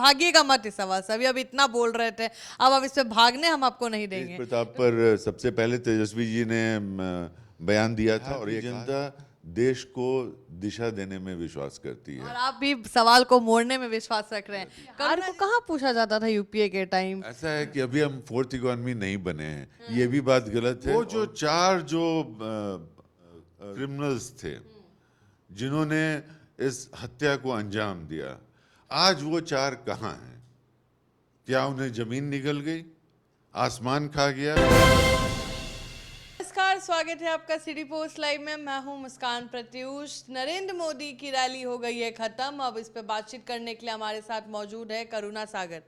भागिएगा मत इस सवाल से, अभी इतना बोल रहे थे, अब इस पे भागने हम आपको नहीं देंगे। प्रताप पर सबसे पहले तेजस्वी जी ने बयान दिया था और ये जनता देश को दिशा देने में विश्वास करती है। और आप भी सवाल को मोड़ने में विश्वास रख रहे हैं। बिहार को कहाँ पूछा जाता था यूपीए के टाइम? ऐसा है कि अभी हम फोर्थ इकोनॉमी नहीं बने हैं, ये भी बात गलत है। वो जो चार जो क्रिमिनल्स थे जिन्होंने इस हत्या को अंजाम दिया, आज वो चार कहाँ हैं? क्या उन्हें जमीन निगल गई, आसमान खा गया? नमस्कार, स्वागत है आपका सिटी पोस्ट लाइव में। मैं हूं मुस्कान प्रत्यूष। नरेंद्र मोदी की रैली हो गई है खत्म। अब इस पे बातचीत करने के लिए हमारे साथ मौजूद है करुणा सागर।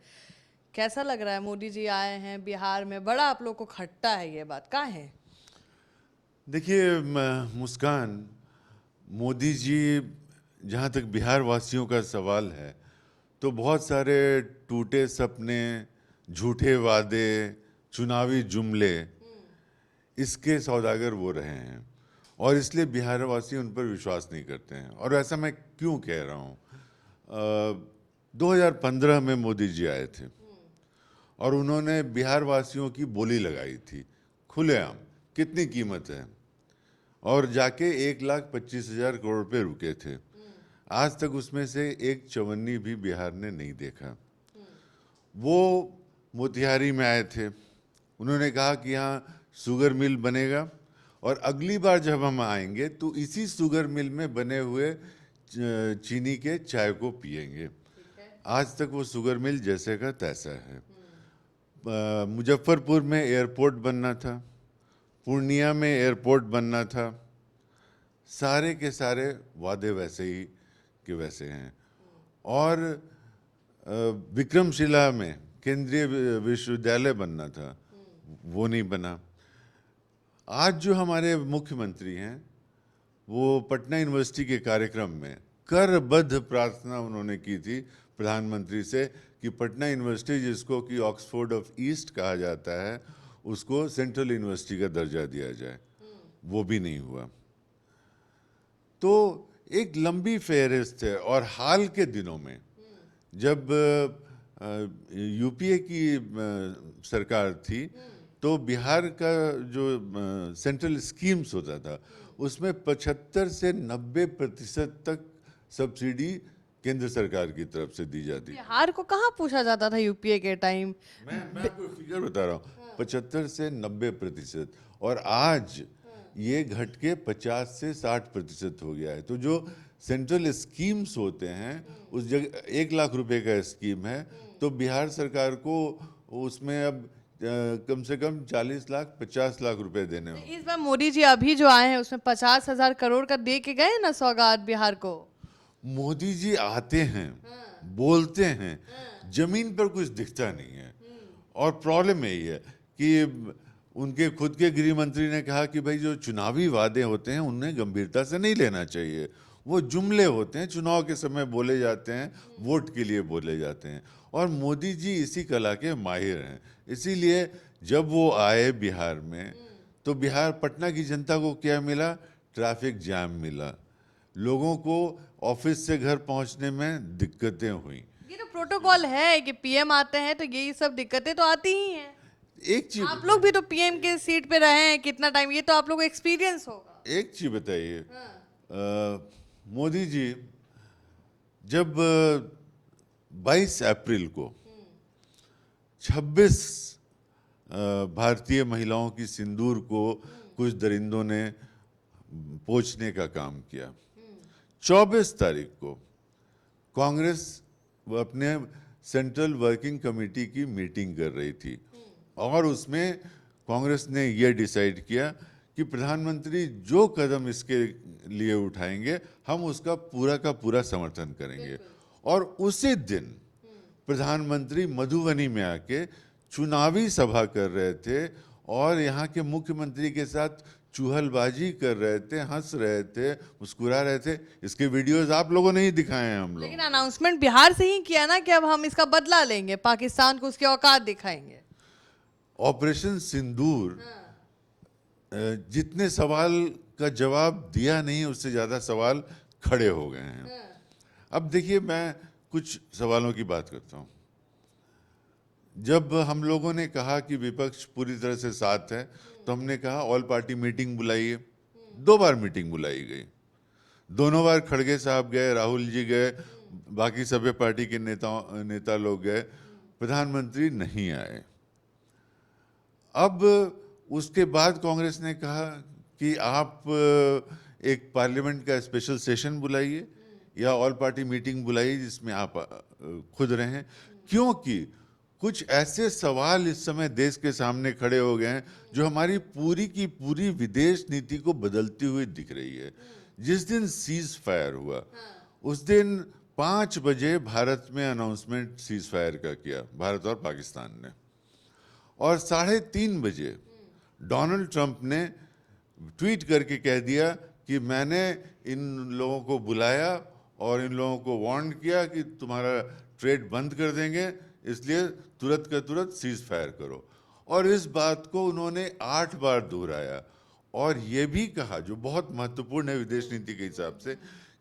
कैसा लग रहा है? मोदी जी आए हैं बिहार में, बड़ा आप लोग को खटता है ये बात, क्या है? देखिए मुस्कान, मोदी जी, जहाँ तक बिहार वासियों का सवाल है तो बहुत सारे टूटे सपने, झूठे वादे, चुनावी जुमले, इसके सौदागर वो रहे हैं और इसलिए बिहार वासी उन पर विश्वास नहीं करते हैं। और ऐसा मैं क्यों कह रहा हूँ? 2015 में मोदी जी आए थे और उन्होंने बिहार वासियों की बोली लगाई थी खुलेआम, कितनी कीमत है, और जाके 1,25,000 करोड़ रुपए रुके थे। आज तक उसमें से एक चवन्नी भी बिहार ने नहीं देखा। वो मोतिहारी में आए थे, उन्होंने कहा कि यहाँ शुगर मिल बनेगा और अगली बार जब हम आएंगे तो इसी शुगर मिल में बने हुए चीनी के चाय को पिएंगे। आज तक वो शुगर मिल जैसे का तैसा है। मुजफ्फरपुर में एयरपोर्ट बनना था, पूर्णिया में एयरपोर्ट बनना था, सारे के सारे वादे वैसे ही के वैसे हैं। और विक्रमशिला में केंद्रीय विश्वविद्यालय बनना था, वो नहीं बना। आज जो हमारे मुख्यमंत्री हैं वो पटना यूनिवर्सिटी के कार्यक्रम में करबद्ध प्रार्थना उन्होंने की थी प्रधानमंत्री से कि पटना यूनिवर्सिटी, जिसको कि ऑक्सफोर्ड ऑफ ईस्ट कहा जाता है, उसको सेंट्रल यूनिवर्सिटी का दर्जा दिया जाए। वो भी नहीं हुआ। तो एक लंबी फहरिस्त है। और हाल के दिनों में जब यूपीए की सरकार थी तो बिहार का जो सेंट्रल स्कीम्स होता था उसमें 75 से 90% तक सब्सिडी केंद्र सरकार की तरफ से दी जाती। बिहार को कहाँ पूछा जाता था यूपीए के टाइम? मैं आपको फिगर बता रहा हूँ, 75 से 90%, और आज ये घट के 50 से 60% हो गया है। तो जो सेंट्रल स्कीम्स होते हैं, उस जगह 1,00,000 रुपए का स्कीम है तो बिहार सरकार को उसमें अब कम से कम 40 लाख 50 लाख रुपए देने होंगे। इस बार मोदी जी अभी जो आए हैं उसमें 50,000 करोड़ का दे के गए ना सौगात बिहार को। मोदी जी आते हैं, बोलते हैं, जमीन पर कुछ दिखता नहीं है। और प्रॉब्लम यही है कि उनके खुद के गृह मंत्री ने कहा कि भाई जो चुनावी वादे होते हैं उन्हें गंभीरता से नहीं लेना चाहिए, वो जुमले होते हैं, चुनाव के समय बोले जाते हैं, वोट के लिए बोले जाते हैं। और मोदी जी इसी कला के माहिर हैं। इसीलिए जब वो आए बिहार में तो बिहार, पटना की जनता को क्या मिला? ट्रैफिक जैम मिला, लोगों को ऑफिस से घर पहुंचने में दिक्कतें हुई। ये तो प्रोटोकॉल है कि पीएम आते हैं तो यही सब दिक्कतें तो आती ही हैं। एक चीज, आप लोग भी तो पीएम के सीट पे रहे हैं कितना टाइम, ये तो आप लोग को एक्सपीरियंस होगा। एक चीज बताइए, मोदी जी जब 22 अप्रैल को 26 भारतीय महिलाओं की सिंदूर को कुछ दरिंदों ने पोंछने का काम किया, 24 तारीख को कांग्रेस अपने सेंट्रल वर्किंग कमेटी की मीटिंग कर रही थी और उसमें कांग्रेस ने यह डिसाइड किया कि प्रधानमंत्री जो कदम इसके लिए उठाएंगे हम उसका पूरा का पूरा समर्थन करेंगे। और उसी दिन प्रधानमंत्री मधुबनी में आके चुनावी सभा कर रहे थे और यहाँ के मुख्यमंत्री के साथ चूहलबाजी कर रहे थे, हंस रहे थे, मुस्कुरा रहे थे। इसके वीडियोस आप लोगों ने ही दिखाए हैं हम लोग। लेकिन अनाउंसमेंट बिहार से ही किया ना कि अब हम इसका बदला लेंगे, पाकिस्तान को उसकी औकात दिखाएंगे। ऑपरेशन सिंदूर जितने सवाल का जवाब दिया नहीं, उससे ज्यादा सवाल खड़े हो गए हैं। अब देखिए, मैं कुछ सवालों की बात करता हूँ। जब हम लोगों ने कहा कि विपक्ष पूरी तरह से साथ है, तो हमने कहा ऑल पार्टी मीटिंग बुलाइए। 2 बार मीटिंग बुलाई गई, दोनों बार खड़गे साहब गए, राहुल जी गए, बाकी सभी पार्टी के नेता लोग गए, प्रधानमंत्री नहीं आए। अब उसके बाद कांग्रेस ने कहा कि आप एक पार्लियामेंट का स्पेशल सेशन बुलाइए या ऑल पार्टी मीटिंग बुलाइए जिसमें आप खुद रहें, क्योंकि कुछ ऐसे सवाल इस समय देश के सामने खड़े हो गए हैं जो हमारी पूरी की पूरी विदेश नीति को बदलती हुई दिख रही है। जिस दिन सीज फायर हुआ उस दिन 5 बजे भारत में अनाउंसमेंट सीज फायर का किया, भारत और पाकिस्तान ने, और 3:30 बजे डोनाल्ड ट्रंप ने ट्वीट करके कह दिया कि मैंने इन लोगों को बुलाया और इन लोगों को वार्न किया कि तुम्हारा ट्रेड बंद कर देंगे, इसलिए तुरंत का तुरंत सीज फायर करो। और इस बात को उन्होंने 8 बार दोहराया और ये भी कहा, जो बहुत महत्वपूर्ण है विदेश नीति के हिसाब से,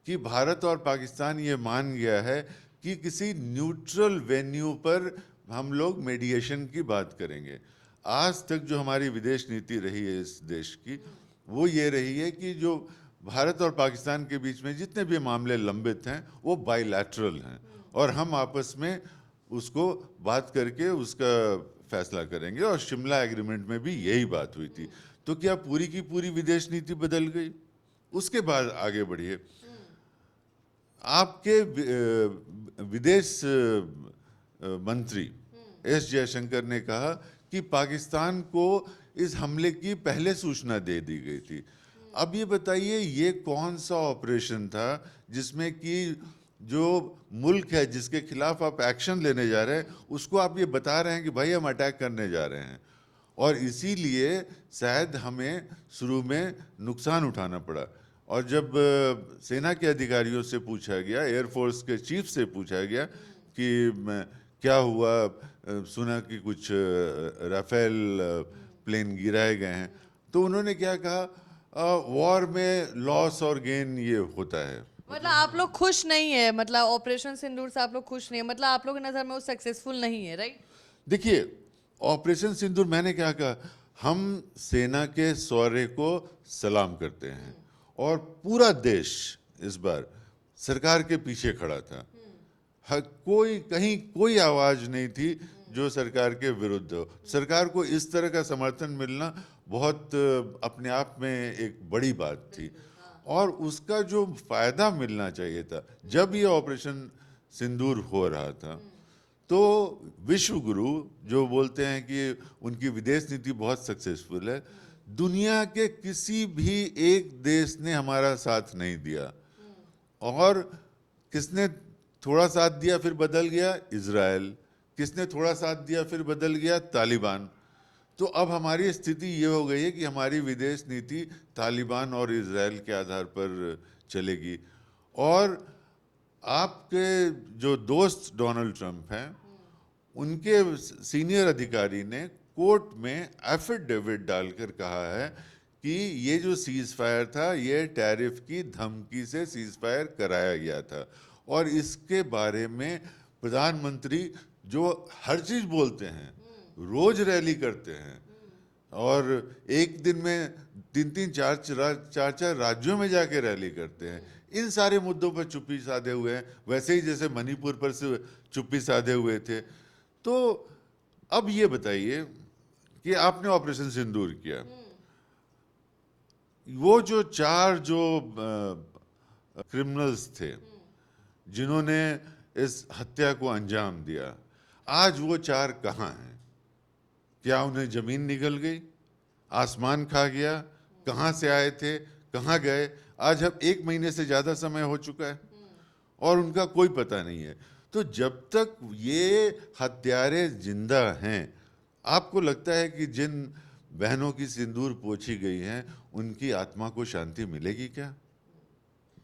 कि भारत और पाकिस्तान ये मान गया है कि किसी न्यूट्रल वेन्यू पर हम लोग मेडिएशन की बात करेंगे। आज तक जो हमारी विदेश नीति रही है इस देश की, वो ये रही है कि जो भारत और पाकिस्तान के बीच में जितने भी मामले लंबित हैं वो बाइलैटरल हैं और हम आपस में उसको बात करके उसका फैसला करेंगे, और शिमला एग्रीमेंट में भी यही बात हुई थी। तो क्या पूरी की पूरी विदेश नीति बदल गई? उसके बाद आगे बढ़िए, आपके विदेश मंत्री एस जयशंकर ने कहा कि पाकिस्तान को इस हमले की पहले सूचना दे दी गई थी। अब ये बताइए, ये कौन सा ऑपरेशन था जिसमें कि जो मुल्क है जिसके खिलाफ आप एक्शन लेने जा रहे हैं उसको आप ये बता रहे हैं कि भाई हम अटैक करने जा रहे हैं, और इसीलिए शायद हमें शुरू में नुकसान उठाना पड़ा। और जब सेना के अधिकारियों से पूछा गया, एयरफोर्स के चीफ से पूछा गया कि क्या हुआ, सुना कि कुछ राफेल प्लेन गिराए गए हैं, तो उन्होंने क्या कहा, वॉर में लॉस और गेन ये होता है। मतलब आप लोग खुश नहीं है, मतलब ऑपरेशन सिंदूर से आप लोग खुश नहीं है, मतलब आप लोग की नजर में वो सक्सेसफुल नहीं है, राइट? देखिए, ऑपरेशन सिंदूर मैंने क्या कहा, हम सेना के शौर्य को सलाम करते हैं और पूरा देश इस बार सरकार के पीछे खड़ा था। कोई कहीं कोई आवाज नहीं थी जो सरकार के विरुद्ध हो। सरकार को इस तरह का समर्थन मिलना बहुत अपने आप में एक बड़ी बात थी, और उसका जो फायदा मिलना चाहिए था जब ये ऑपरेशन सिंदूर हो रहा था, तो विश्व गुरु जो बोलते हैं कि उनकी विदेश नीति बहुत सक्सेसफुल है, दुनिया के किसी भी एक देश ने हमारा साथ नहीं दिया। और किसने थोड़ा साथ दिया फिर बदल गया? इजराइल। किसने थोड़ा साथ दिया फिर बदल गया? तालिबान। तो अब हमारी स्थिति ये हो गई है कि हमारी विदेश नीति तालिबान और इजराइल के आधार पर चलेगी। और आपके जो दोस्त डोनाल्ड ट्रंप हैं, उनके सीनियर अधिकारी ने कोर्ट में एफिडेविट डालकर कहा है कि ये जो सीज फायर था ये टैरिफ की धमकी से सीज फायर कराया गया था, और इसके बारे में प्रधानमंत्री जो हर चीज बोलते हैं, रोज रैली करते हैं और एक दिन में 3-3, 4-4 राज्यों में जाके रैली करते हैं, इन सारे मुद्दों पर चुप्पी साधे हुए हैं, वैसे ही जैसे मणिपुर पर से चुप्पी साधे हुए थे। तो अब ये बताइए कि आपने ऑपरेशन सिंदूर किया, वो जो 4 क्रिमिनल्स थे जिन्होंने इस हत्या को अंजाम दिया, आज वो 4 कहाँ हैं? क्या उन्हें जमीन निगल गई, आसमान खा गया? कहाँ से आए थे, कहाँ गए? आज अब 1 महीने से ज्यादा समय हो चुका है और उनका कोई पता नहीं है। तो जब तक ये हत्यारे जिंदा हैं, आपको लगता है कि जिन बहनों की सिंदूर पोछी गई हैं उनकी आत्मा को शांति मिलेगी क्या?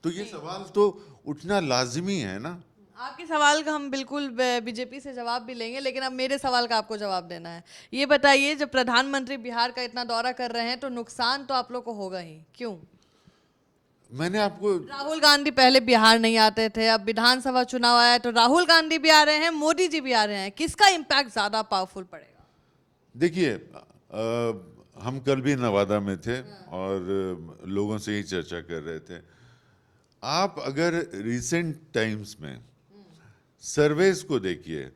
तो ये सवाल तो उठना लाजिमी है ना। आपके सवाल का हम बिल्कुल बीजेपी से जवाब भी लेंगे, लेकिन अब मेरे सवाल का आपको जवाब देना है। ये बताइए, जब प्रधानमंत्री बिहार का इतना दौरा कर रहे हैं तो नुकसान तो आप लोग को होगा ही, क्यों? मैंने आपको राहुल गांधी पहले बिहार नहीं आते थे, अब विधानसभा चुनाव आया तो राहुल गांधी भी आ रहे हैं, मोदी जी भी आ रहे हैं, किसका इम्पैक्ट ज्यादा पावरफुल पड़ेगा? देखिए, हम कल भी नवादा में थे और लोगों से ही चर्चा कर रहे थे। आप अगर रिसेंट टाइम्स में सर्वेस को देखिए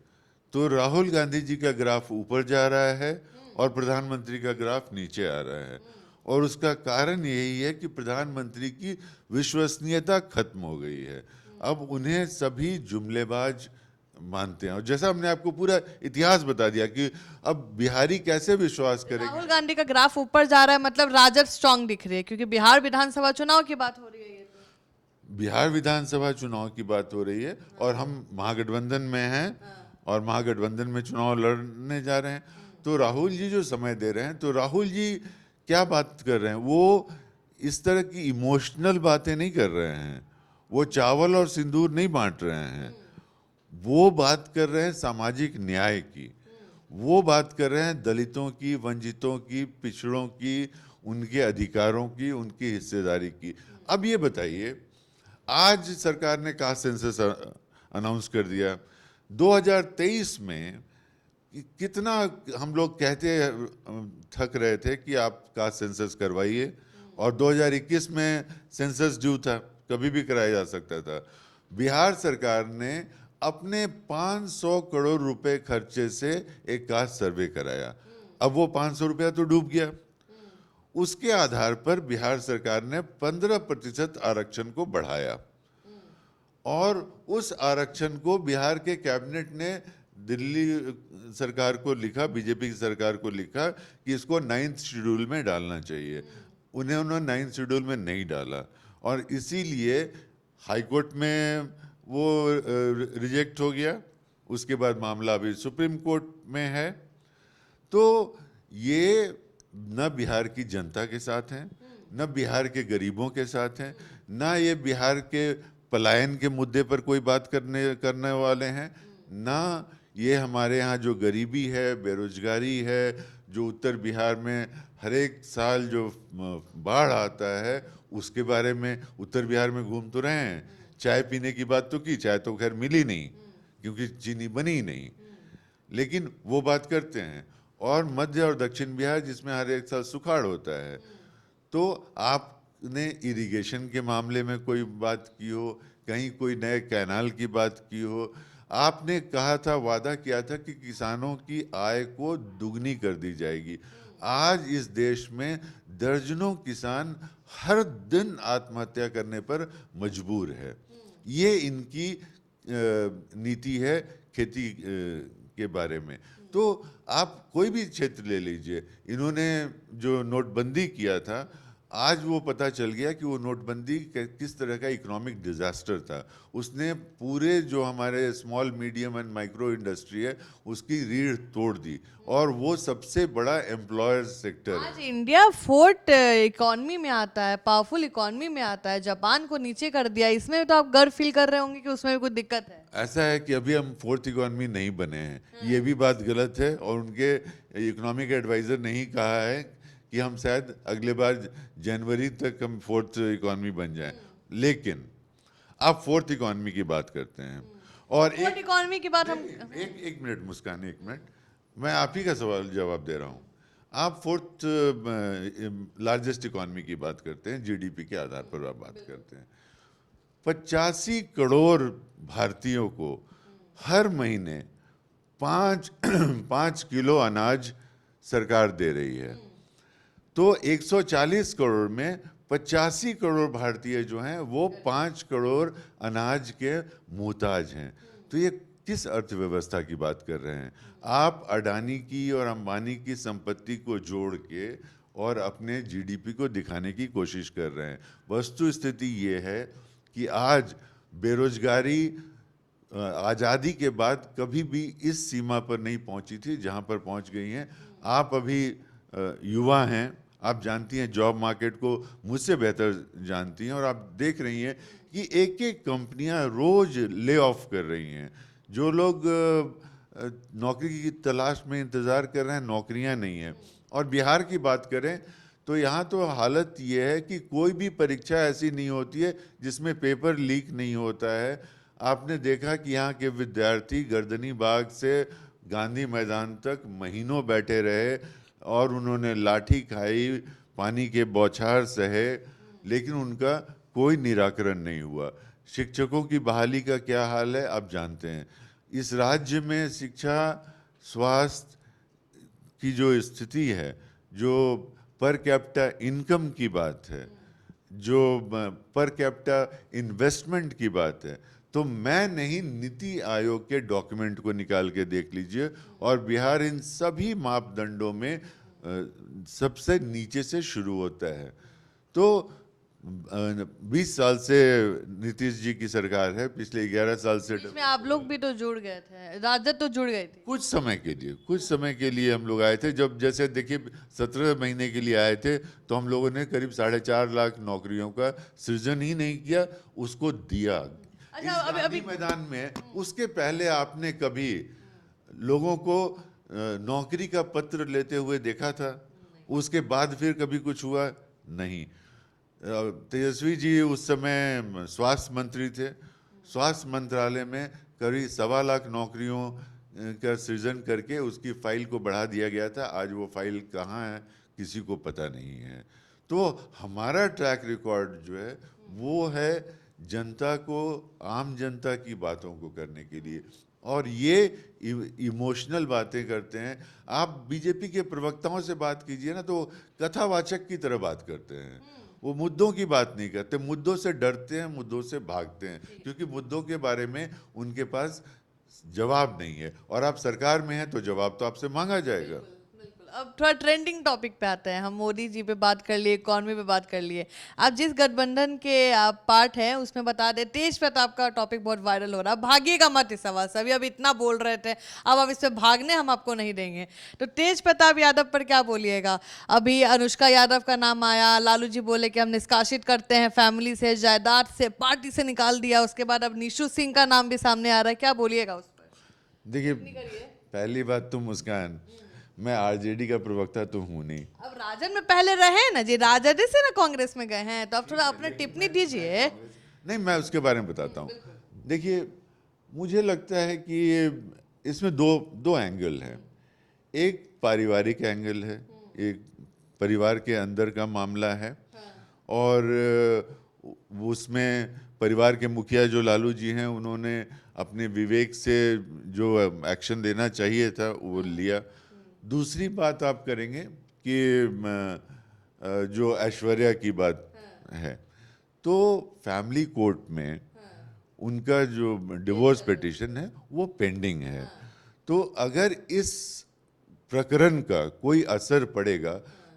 तो राहुल गांधी जी का ग्राफ ऊपर जा रहा है और प्रधानमंत्री का ग्राफ नीचे आ रहा है, और उसका कारण यही है कि प्रधानमंत्री की विश्वसनीयता खत्म हो गई है। अब उन्हें सभी जुमलेबाज मानते हैं, और जैसा हमने आपको पूरा इतिहास बता दिया कि अब बिहारी कैसे विश्वास करेंगे। राहुल गांधी का ग्राफ ऊपर जा रहा है मतलब राजद स्ट्रांग दिख रही है, क्योंकि बिहार विधानसभा चुनाव की बात हो रही है ये तो। बिहार विधानसभा चुनाव की बात हो रही है और हम महागठबंधन में हैं और महागठबंधन में चुनाव लड़ने जा रहे हैं। तो राहुल जी जो समय दे रहे हैं, तो राहुल जी क्या बात कर रहे हैं, वो इस तरह की इमोशनल बातें नहीं कर रहे हैं, वो चावल और सिंदूर नहीं बांट रहे हैं, वो बात कर रहे हैं सामाजिक न्याय की, वो बात कर रहे हैं दलितों की, वंचितों की, पिछड़ों की, उनके अधिकारों की, उनकी हिस्सेदारी की। अब ये बताइए, आज सरकार ने कास्ट सेंसस अनाउंस कर दिया। 2023 में कितना हम लोग कहते थक रहे थे कि आप कास्ट सेंसस करवाइए, और 2021 में सेंसस ड्यू था, कभी भी कराया जा सकता था। बिहार सरकार ने अपने 500 करोड़ रुपए खर्चे से एक कास्ट सर्वे कराया। अब वो 500 रुपया तो डूब गया। उसके आधार पर बिहार सरकार ने 15% आरक्षण को बढ़ाया, और उस आरक्षण को बिहार के कैबिनेट ने दिल्ली सरकार को लिखा, बीजेपी की सरकार को लिखा कि इसको 9th शेड्यूल में डालना चाहिए। उन्होंने 9th शेड्यूल में नहीं डाला, और इसीलिए हाईकोर्ट में वो रिजेक्ट हो गया। उसके बाद मामला अभी सुप्रीम कोर्ट में है। तो ये न बिहार की जनता के साथ हैं, न बिहार के गरीबों के साथ हैं, न ये बिहार के पलायन के मुद्दे पर कोई बात करने वाले हैं, न ये हमारे यहाँ जो गरीबी है, बेरोजगारी है, जो उत्तर बिहार में हर एक साल जो बाढ़ आता है उसके बारे में। उत्तर बिहार में घूम तो रहे हैं, चाय पीने की बात तो की, चाय तो खैर मिली नहीं क्योंकि चीनी बनी ही नहीं, लेकिन वो बात करते हैं। और मध्य और दक्षिण बिहार जिसमें हर एक साल सुखाड़ होता है। तो आपने इरिगेशन के मामले में कोई बात की हो, कहीं कोई नए कैनाल की बात की हो, आपने कहा था, वादा किया था कि किसानों की आय को दुगनी कर दी जाएगी। आज इस देश में दर्जनों किसान हर दिन आत्महत्या करने पर मजबूर है। ये इनकी नीति है खेती के बारे में। तो आप कोई भी क्षेत्र ले लीजिए, इन्होंने जो नोटबंदी किया था, आज वो पता चल गया कि वो नोटबंदी किस तरह का इकोनॉमिक डिजास्टर था। उसने पूरे जो हमारे small medium and micro industry है उसकी रीढ़ तोड़ दी, और वो सबसे बड़ा एम्प्लॉयर सेक्टर है। आज इंडिया 4th इकोनॉमी में आता है, पावरफुल इकोनॉमी में आता है, जापान को नीचे कर दिया। इसमें तो आप गर्व फील कर रहे होंगे कि उसमें भी कुछ दिक्कत है। ऐसा है कि अभी हम 4th इकोनॉमी नहीं बने हैं, ये भी बात गलत है, और उनके इकोनॉमिक एडवाइजर ने ही कहा है कि हम शायद अगले बार जनवरी तक हम 4th इकोनॉमी बन जाएं। लेकिन आप 4th इकोनॉमी की बात करते हैं, और 4th इकोनॉमी की बात हम एक मिनट मुस्कान, एक मिनट, मैं आप ही का सवाल जवाब दे रहा हूं। आप 4th लार्जेस्ट इकोनॉमी की बात करते हैं, जीडीपी के आधार पर आप बात करते हैं। 85 करोड़ भारतीयों को हर महीने 5 किलो अनाज सरकार दे रही है। तो 140 करोड़ में 85 करोड़ भारतीय जो हैं वो 5 करोड़ अनाज के मोहताज हैं। तो ये किस अर्थव्यवस्था की बात कर रहे हैं आप? अडानी की और अंबानी की संपत्ति को जोड़ के और अपने जीडीपी को दिखाने की कोशिश कर रहे हैं। वस्तु स्थिति ये है कि आज बेरोजगारी आज़ादी के बाद कभी भी इस सीमा पर नहीं पहुंची थी जहां पर पहुंच गई हैं। आप अभी युवा हैं, आप जानती हैं जॉब मार्केट को, मुझसे बेहतर जानती हैं, और आप देख रही हैं कि एक एक कंपनियां रोज ले ऑफ कर रही हैं। जो लोग नौकरी की तलाश में इंतज़ार कर रहे हैं, नौकरियां नहीं हैं। और बिहार की बात करें तो यहाँ तो हालत ये है कि कोई भी परीक्षा ऐसी नहीं होती है जिसमें पेपर लीक नहीं होता है। आपने देखा कि यहाँ के विद्यार्थी गर्दनी बाग से गांधी मैदान तक महीनों बैठे रहे और उन्होंने लाठी खाई, पानी के बौछार सहे, लेकिन उनका कोई निराकरण नहीं हुआ। शिक्षकों की बहाली का क्या हाल है आप जानते हैं। इस राज्य में शिक्षा, स्वास्थ्य की जो स्थिति है, जो पर कैपिटा इनकम की बात है, जो पर कैपिटा इन्वेस्टमेंट की बात है, तो मैं नहीं, नीति आयोग के डॉक्यूमेंट को निकाल के देख लीजिए और बिहार इन सभी मापदंडों में सबसे नीचे से शुरू होता है। तो 20 साल से नीतीश जी की सरकार है, पिछले 11 साल से इसमें आप लोग भी तो जुड़ गए थे, राजद तो जुड़ गई थी। कुछ समय के लिए हम लोग आए थे। जब जैसे देखिए 17 महीने के लिए आए थे तो हम लोगों ने करीब 4.5 लाख नौकरियों का सृजन ही नहीं किया, उसको दिया। इस गांधी मैदान में उसके पहले आपने कभी लोगों को नौकरी का पत्र लेते हुए देखा था? उसके बाद फिर कभी कुछ हुआ नहीं। तेजस्वी जी उस समय स्वास्थ्य मंत्री थे। स्वास्थ्य मंत्रालय में करीब 1.25 लाख नौकरियों का सृजन करके उसकी फाइल को बढ़ा दिया गया था। आज वो फाइल कहाँ है किसी को पता नहीं है। तो हमारा ट्रैक रिकॉर्ड जो है वो है जनता को, आम जनता की बातों को करने के लिए, और ये इमोशनल बातें करते हैं। आप बीजेपी के प्रवक्ताओं से बात कीजिए ना, तो कथावाचक की तरह बात करते हैं। वो मुद्दों की बात नहीं करते, मुद्दों से डरते हैं, मुद्दों से भागते हैं, क्योंकि मुद्दों के बारे में उनके पास जवाब नहीं है। और आप सरकार में हैं तो जवाब तो आपसे मांगा जाएगा। अब थोड़ा ट्रेंडिंग टॉपिक पे आते हैं। हम मोदी जी पे बात कर लिए, इकॉनमी पे बात कर लिए। आप जिस गठबंधन के आप पार्ट हैं उसमें बता दें, तेज प्रताप का टॉपिक बहुत वायरल हो रहा है। भागिएगा मत इस सवाल से, अभी अब इतना बोल रहे थे, अब इस पे भागने हम आपको नहीं देंगे। तो तेज प्रताप यादव पर क्या बोलिएगा? अभी अनुष्का यादव का नाम आया, लालू जी बोले कि हम निष्कासित करते हैं, फैमिली से, जायदाद से, पार्टी से निकाल दिया। उसके बाद अब निशु सिंह का नाम भी सामने आ रहा है, क्या बोलिएगा उस पर? देखिए, पहली बात तो मुस्कान, मैं आरजेडी का प्रवक्ता तो हूं नहीं। अब राजद में पहले रहे ना जी, राजद से ना कांग्रेस में गए हैं, तो अब थोड़ा अपने टिप्पणी दीजिए। नहीं, मैं उसके बारे में बताता हूँ। देखिए, मुझे लगता है कि इसमें दो एंगल है। एक पारिवारिक एंगल है, एक परिवार के अंदर का मामला है, और उसमें परिवार के मुखिया जो लालू जी हैं उन्होंने अपने विवेक से जो एक्शन लेना चाहिए था वो लिया। दूसरी बात आप करेंगे कि जो ऐश्वर्या की बात है, तो फैमिली कोर्ट में उनका जो डिवोर्स पिटीशन है वो पेंडिंग है। तो अगर इस प्रकरण का कोई असर पड़ेगा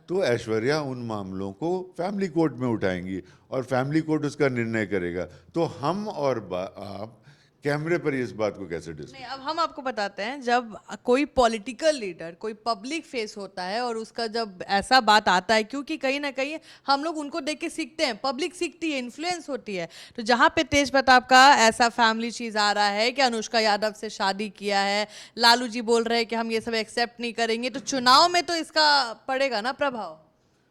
तो ऐश्वर्या उन मामलों को फैमिली कोर्ट में उठाएंगी और फैमिली कोर्ट उसका निर्णय करेगा। तो हम और आप कैमरे पर इस बात को कैसे डिस्कस? नहीं, अब हम आपको बताते हैं, जब कोई पॉलिटिकल लीडर, कोई पब्लिक फेस होता है और उसका जब ऐसा बात आता है, क्योंकि कहीं ना कहीं हम लोग उनको देख के सीखते हैं, पब्लिक सीखती है, इन्फ्लुएंस होती है। तो जहाँ पे तेज प्रताप का ऐसा फैमिली चीज आ रहा है कि अनुष्का यादव से शादी किया है, लालू जी बोल रहे हैं कि हम ये सब एक्सेप्ट नहीं करेंगे, तो चुनाव में तो इसका पड़ेगा ना प्रभाव।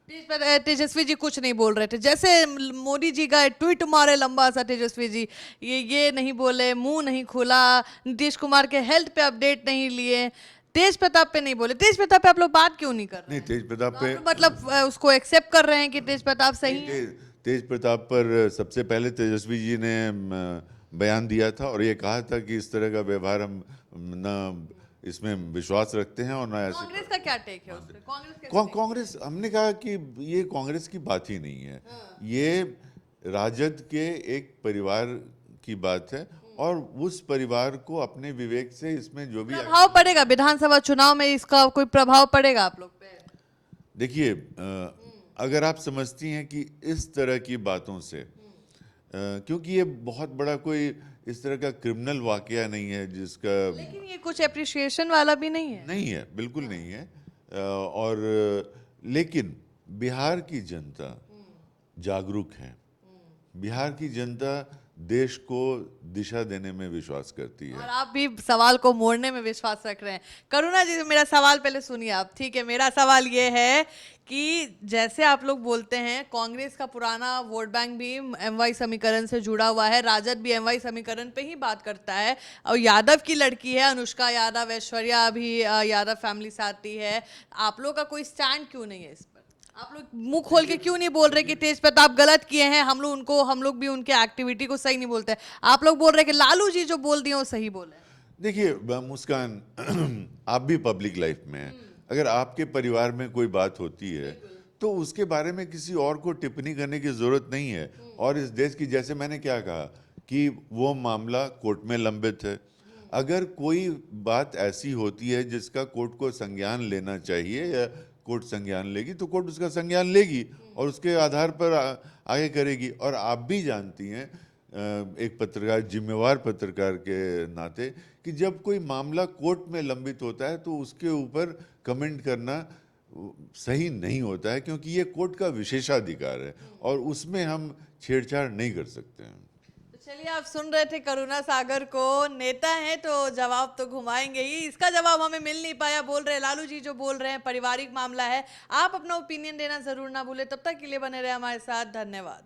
तेजस्वी जी कुछ नहीं बोल रहे थे, जैसे मोदी जी का ट्वीट मारे लंबा सा तेजस्वी जी, ये नहीं बोले, मुंह नहीं खुला, नीतीश कुमार के हेल्थ पे अपडेट नहीं लिए, तेज प्रताप पे नहीं बोले। तेज प्रताप पे आप लोग बात क्यों नहीं कर रहे? नहीं, तेज प्रताप पे मतलब उसको एक्सेप्ट कर रहे हैं कि तेज प्रताप सही है? तेज प्रताप पर सबसे पहले तेजस्वी जी ने बयान दिया था और ये कहा था कि इस तरह का व्यवहार हम न इसमें विश्वास रखते हैं और ना ऐसे। कांग्रेस का क्या टेक है उस पे? कांग्रेस, हमने कहा कि ये कांग्रेस की बात ही नहीं है। ये राजद के एक परिवार की बात है और उस परिवार को अपने विवेक से इसमें जो भी प्रभाव पड़ेगा विधानसभा चुनाव में, इसका कोई प्रभाव पड़ेगा आप लोग पे? देखिए, अगर आप समझती हैं कि इस तरह की बातों से, क्योंकि ये बहुत बड़ा कोई इस तरह का क्रिमिनल वाकया नहीं है जिसका, लेकिन ये कुछ एप्रिसिएशन वाला भी नहीं है। नहीं है, बिल्कुल नहीं है। और लेकिन बिहार की जनता जागरूक है। बिहार की जनता देश को दिशा देने में विश्वास करती है। और आप भी सवाल को मोड़ने में विश्वास रख रहे हैं। करुणा जी, मेरा सवाल पहले सुनिए आप, ठीक है? मेरा सवाल ये है कि जैसे आप लोग बोलते हैं कांग्रेस का पुराना वोट बैंक भी एमवाई समीकरण से जुड़ा हुआ है, राजद भी एमवाई समीकरण पे ही बात करता है, और यादव की लड़की है अनुष्का यादव, ऐश्वर्या भी यादव फैमिली से आती है। आप लोग का कोई स्टैंड क्यों नहीं है इस पर? आप लोग मुंह खोल के क्यों नहीं बोल रहे कि तेज प्रताप गलत किए हैं, हम लोग भी उनके एक्टिविटी को सही नहीं बोलते? आप लोग बोल रहे हैं कि लालू जी जो बोल दिए वो सही बोले। देखिए मुस्कान, आप भी पब्लिक लाइफ में हैं। अगर आपके परिवार में कोई बात होती है तो उसके बारे में किसी और को टिप्पणी करने की जरूरत नहीं है। और इस देश की, जैसे मैंने क्या कहा कि वो मामला कोर्ट में लंबित है। अगर कोई बात ऐसी होती है जिसका कोर्ट को संज्ञान लेना चाहिए या कोर्ट संज्ञान लेगी तो कोर्ट उसका संज्ञान लेगी और उसके आधार पर आगे करेगी। और आप भी जानती हैं एक पत्रकार, जिम्मेवार पत्रकार के नाते, कि जब कोई मामला कोर्ट में लंबित होता है तो उसके ऊपर कमेंट करना सही नहीं होता है, क्योंकि ये कोर्ट का विशेषाधिकार है और उसमें हम छेड़छाड़ नहीं कर सकते हैं। तो चलिए, आप सुन रहे थे करुणा सागर को, नेता हैं तो जवाब तो घुमाएंगे ही। इसका जवाब हमें मिल नहीं पाया, बोल रहे लालू जी जो बोल रहे हैं पारिवारिक मामला है। आप अपना ओपिनियन देना जरूर ना भूले। तब तक के लिए बने रहे हमारे साथ, धन्यवाद।